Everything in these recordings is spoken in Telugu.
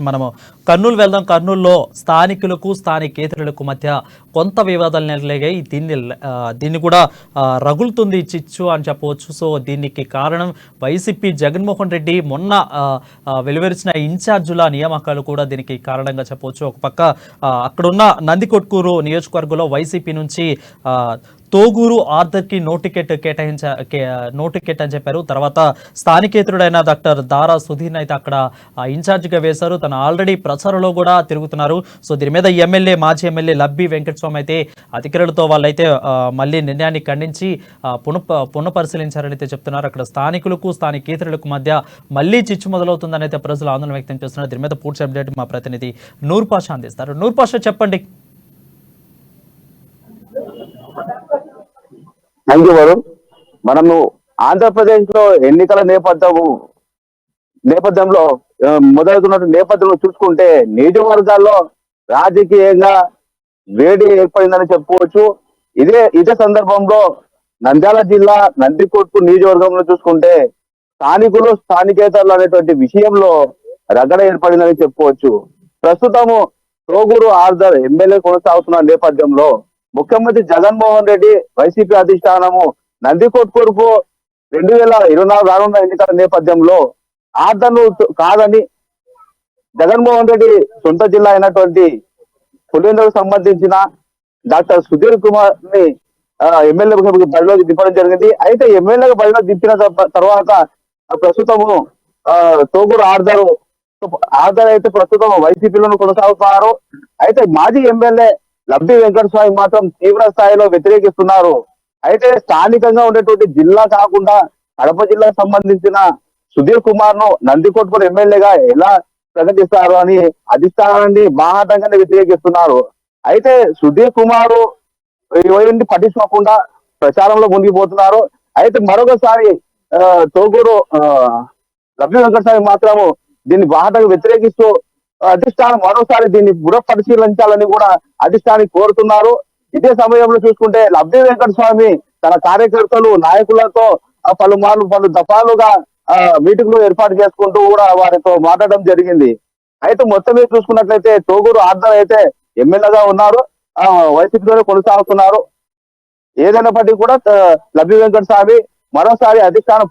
మనము కర్నూలు వెళ్దాం. కర్నూలులో స్థానికులకు స్థానికేతరులకు మధ్య కొంత వివాదాలు నెలకొన్నాయి. దీన్ని కూడా రగులుతుంది చిచ్చు అని చెప్పవచ్చు. సో దీనికి కారణం వైసీపీ జగన్మోహన్ రెడ్డి మొన్న వెలువరిచిన ఇన్ఛార్జుల నియామకాలు కూడా దీనికి కారణంగా చెప్పవచ్చు. ఒక పక్క అక్కడున్న నందికొట్కూరు నియోజకవర్గంలో వైసీపీ నుంచి తోగూరు ఆర్థర్కి నో టికెట్ అని చెప్పారు. తర్వాత స్థానికేతరుడైన డాక్టర్ దారా సుధీర్ అయితే అక్కడ ఇన్ఛార్జిగా వేశారు. తను ఆల్రెడీ ప్రచారంలో కూడా తిరుగుతున్నారు. సో దీని మీద మాజీ ఎమ్మెల్యే లబ్బి వెంకటస్వామి అయితే అధికారులతో వాళ్ళైతే మళ్ళీ నిర్ణయాన్ని ఖండించి పునఃపరిశీలించారని అయితే చెప్తున్నారు. అక్కడ స్థానికులకు స్థానికేతరులకు మధ్య మళ్ళీ చిచ్చు మొదలవుతుందని అయితే ప్రజలు ఆందోళన వ్యక్తం చేస్తున్నారు. దీని మీద పూర్తి అప్డేట్ మా ప్రతినిధి నూర్ పాషా అందిస్తారు. నూర్ పాషా, చెప్పండి. Thank you Varun. మనము ఆంధ్రప్రదేశ్ లో ఎన్నికల నేపథ్యంలో మొదలవుతున్న నేపథ్యంలో చూసుకుంటే నియోజకవర్గాల్లో రాజకీయంగా వేడి ఏర్పడిందని చెప్పుకోవచ్చు. ఇదే సందర్భంలో నంద్యాల జిల్లా నందికొట్కూరు నియోజకవర్గంలో చూసుకుంటే స్థానికులు స్థానికేతరులు అనేటువంటి విషయంలో రగడ ఏర్పడిందని చెప్పుకోవచ్చు. ప్రస్తుతము తోగూరు ఆర్థర్ ఎమ్మెల్యే కొనసాగుతున్న నేపథ్యంలో ముఖ్యమంత్రి జగన్మోహన్ రెడ్డి వైసీపీ అధిష్టానము నందికొట్కూరుకు 2024 రానున్న ఎన్నికల నేపథ్యంలో ఆర్థర్ను కాదని జగన్మోహన్ రెడ్డి సొంత జిల్లా అయినటువంటి పులివెందులకు సంబంధించిన డాక్టర్ సుధీర్ కుమార్ ని ఎమ్మెల్యే బరిలోకి దింపడం జరిగింది. అయితే ఎమ్మెల్యేగా బరిలో దింపిన తర్వాత ప్రస్తుతము తోగూరు ఆర్థర్ అయితే ప్రస్తుతం వైసీపీలోనూ కొనసాగుతున్నారు. అయితే మాజీ ఎమ్మెల్యే లబ్బి వెంకటస్వామి మాత్రం తీవ్ర స్థాయిలో వ్యతిరేకిస్తున్నారు. అయితే స్థానికంగా ఉండేటువంటి జిల్లా కాకుండా కడప జిల్లాకు సంబంధించిన సుధీర్ కుమార్ ను నందికొట్కూరు ఎమ్మెల్యేగా ఎలా ప్రకటిస్తారు అని అధిష్టానాన్ని బాహాటంగానే వ్యతిరేకిస్తున్నారు. అయితే సుధీర్ కుమార్ ఎవరిని పట్టించుకోకుండా ప్రచారంలో మునిగిపోతున్నారు. అయితే మరొకసారి తోగూరు లబ్బి వెంకటస్వామి మాత్రము దీన్ని బాహాటంగా వ్యతిరేకిస్తూ అధిష్టానం మరోసారి దీన్ని పునఃపరిశీలించాలని కూడా అధిష్టానాన్ని కోరుతున్నారు. ఇదే సమయంలో చూసుకుంటే లబ్బి వెంకటస్వామి తన కార్యకర్తలు నాయకులతో పలు దఫాలుగా మీటింగ్లు ఏర్పాటు చేసుకుంటూ కూడా వారితో మాట్లాడడం జరిగింది. అయితే మొత్తం మీద చూసుకున్నట్లయితే తోగూరు ఆర్థర్ అయితే ఎమ్మెల్యేగా ఉన్నారు, వైసీపీలోనే కొనసాగుతున్నారు. ఏదైనప్పటికీ కూడా లబ్బి వెంకటస్వామి మరోసారి అధిష్టానం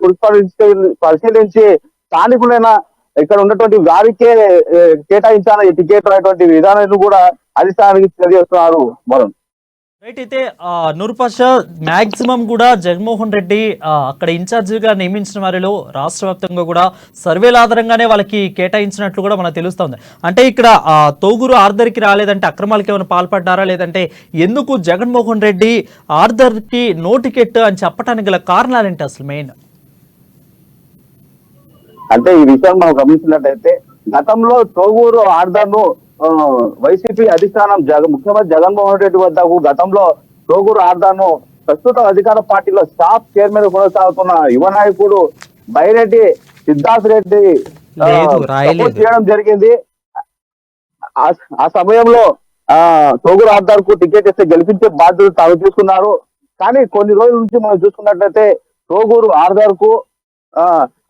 పరిశీలించి స్థానికులైన ఇక్కడ ఉన్నటువంటి వారికే కేటాయించాలని టికెట్ అనేటువంటి విధానాన్ని కూడా అధిష్టానానికి తెలియజేస్తున్నారు. మనం రైట్. అయితే నూర్ పాషా, మ్యాక్సిమం కూడా జగన్మోహన్ రెడ్డి అక్కడ ఇన్ఛార్జిగా నియమించిన వారిలో రాష్ట్ర వ్యాప్తంగా కూడా సర్వేల ఆధారంగానే వాళ్ళకి కేటాయించినట్లు కూడా మనకు తెలుస్తుంది. అంటే ఇక్కడ తోగూరు ఆర్థర్కి రాలేదంటే అక్రమాలకి ఏమైనా పాల్పడ్డారా, లేదంటే ఎందుకు జగన్మోహన్ రెడ్డి ఆర్థర్కి నో టికెట్ అని చెప్పడానికి గల కారణాలు ఏంటి అసలు మెయిన్? అంటే ఈ విషయం మనం గమనించినట్టయితే గతంలో తోగూరు ఆర్థర్ను వైసీపీ అధిష్టానం ముఖ్యమంత్రి జగన్మోహన్ రెడ్డి వద్దకు గతంలో తోగూరు ఆర్థర్ను ప్రస్తుత అధికార పార్టీలో స్టాఫ్ చైర్మన్ కొనసాగుతున్న యువ నాయకుడు బైరెడ్డి సిద్ధార్థ్ రెడ్డి చేయడం జరిగింది. ఆ సమయంలో తోగూరు ఆర్థర్ కు టికెట్ ఇస్తే గెలిపించే బాధ్యత తాను తీసుకున్నారు. కానీ కొన్ని రోజుల నుంచి మనం చూసుకున్నట్లయితే తోగూరు ఆర్థర్ కు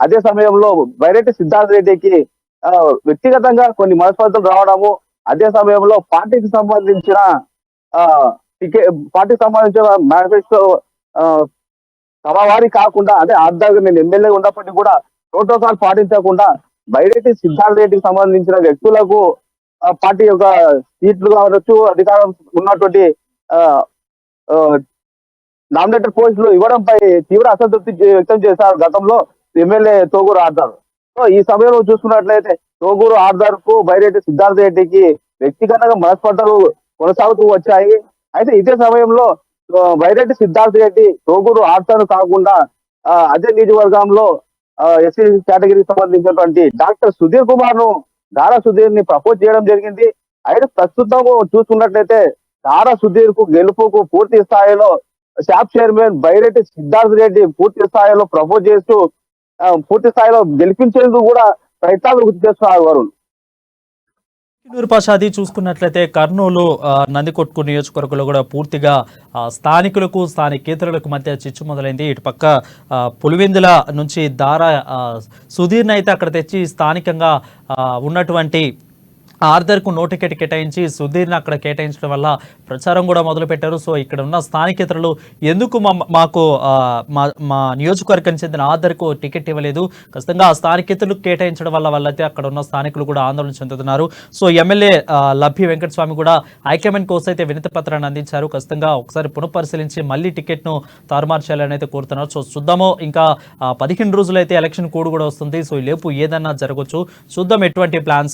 అదే సమయంలో బైరెడ్డి సిద్ధార్థ్ రెడ్డికి వ్యక్తిగతంగా కొన్ని మనస్పర్ధలు రావడము, అదే సమయంలో పార్టీకి సంబంధించిన మేనిఫెస్టో సభవారి కాకుండా అదే ఆర్థర్ నేను ఎమ్మెల్యే ఉన్నప్పటికీ కూడా ప్రోటోకాల్ పాటించకుండా బైరెడ్డి సిద్ధార్థ్ రెడ్డికి సంబంధించిన వ్యక్తులకు పార్టీ యొక్క సీట్లు కావచ్చు, అధికారం ఉన్నటువంటి నామినేటెడ్ పోస్టులు ఇవ్వడంపై తీవ్ర అసంతృప్తి వ్యక్తం చేశారు గతంలో ఎమ్మెల్యే తోగూరు ఆర్థర్. సో ఈ సమయంలో చూసుకున్నట్లయితే తోగూరు ఆర్థర్ కు బైరెడ్డి సిద్ధార్థ్ రెడ్డికి వ్యక్తిగతంగా మనస్పర్ధలు కొనసాగుతూ వచ్చాయి. అయితే ఇదే సమయంలో బైరెడ్డి సిద్ధార్థ్ రెడ్డి తోగూరు ఆర్థర్ కాకుండా అదే నియోజకవర్గంలో ఎస్సీ కేటగిరీకి సంబంధించినటువంటి డాక్టర్ సుధీర్ కుమార్ ను దారా సుధీర్ ని ప్రపోజ్ చేయడం జరిగింది. అయితే ప్రస్తుతం చూసుకున్నట్లయితే దారా సుధీర్ కు గెలుపుకు పూర్తి స్థాయిలో స్టాఫ్ చైర్మన్ బైరెడ్డి సిద్ధార్థ్ రెడ్డి పూర్తి స్థాయిలో ప్రపోజ్ చేస్తూ పూర్తి స్థాయిలో గెలిపించేందుకు కూడా ప్రయత్నాలు చేస్తున్నారు వరుణ్. నూరు పాషాది చూసుకున్నట్లయితే కర్నూలు నందికొట్కు నియోజకవర్గంలో కూడా పూర్తిగా స్థానికులకు స్థానికేతరులకు మధ్య చిచ్చు మొదలైంది. ఇటు పక్క పులివెందుల నుంచి సుధీర్ని అయితే అక్కడ తెచ్చి స్థానికంగా ఉన్నటువంటి ఆర్థర్కు నో టికెట్ కేటాయించి సుధీర్ని అక్కడ కేటాయించడం వల్ల ప్రచారం కూడా మొదలుపెట్టారు. సో ఇక్కడ ఉన్న స్థానికేతరులు ఎందుకు మాకు మా నియోజకవర్గానికి చెందిన ఆర్థర్కు టికెట్ ఇవ్వలేదు, ఖచ్చితంగా ఆ స్థానికేతరులకు కేటాయించడం వల్ల వాళ్ళైతే అక్కడ ఉన్న స్థానికులు కూడా ఆందోళన చెందుతున్నారు. సో ఎమ్మెల్యే లబ్బి వెంకటస్వామి కూడా హైకమాండ్ కోసం అయితే వినతి పత్రాన్ని అందించారు. ఖచ్చితంగా ఒకసారి పునఃపరిశీలించి మళ్ళీ టికెట్ను తారుమారు చేయాలని అయితే కోరుతున్నారు. సో చూద్దాము, ఇంకా 15 రోజులు అయితే ఎలక్షన్ కోడ్ కూడా వస్తుంది. సో ఈ లేపు ఏదన్నా జరగవచ్చు. చూద్దాం ఎటువంటి ప్లాన్స్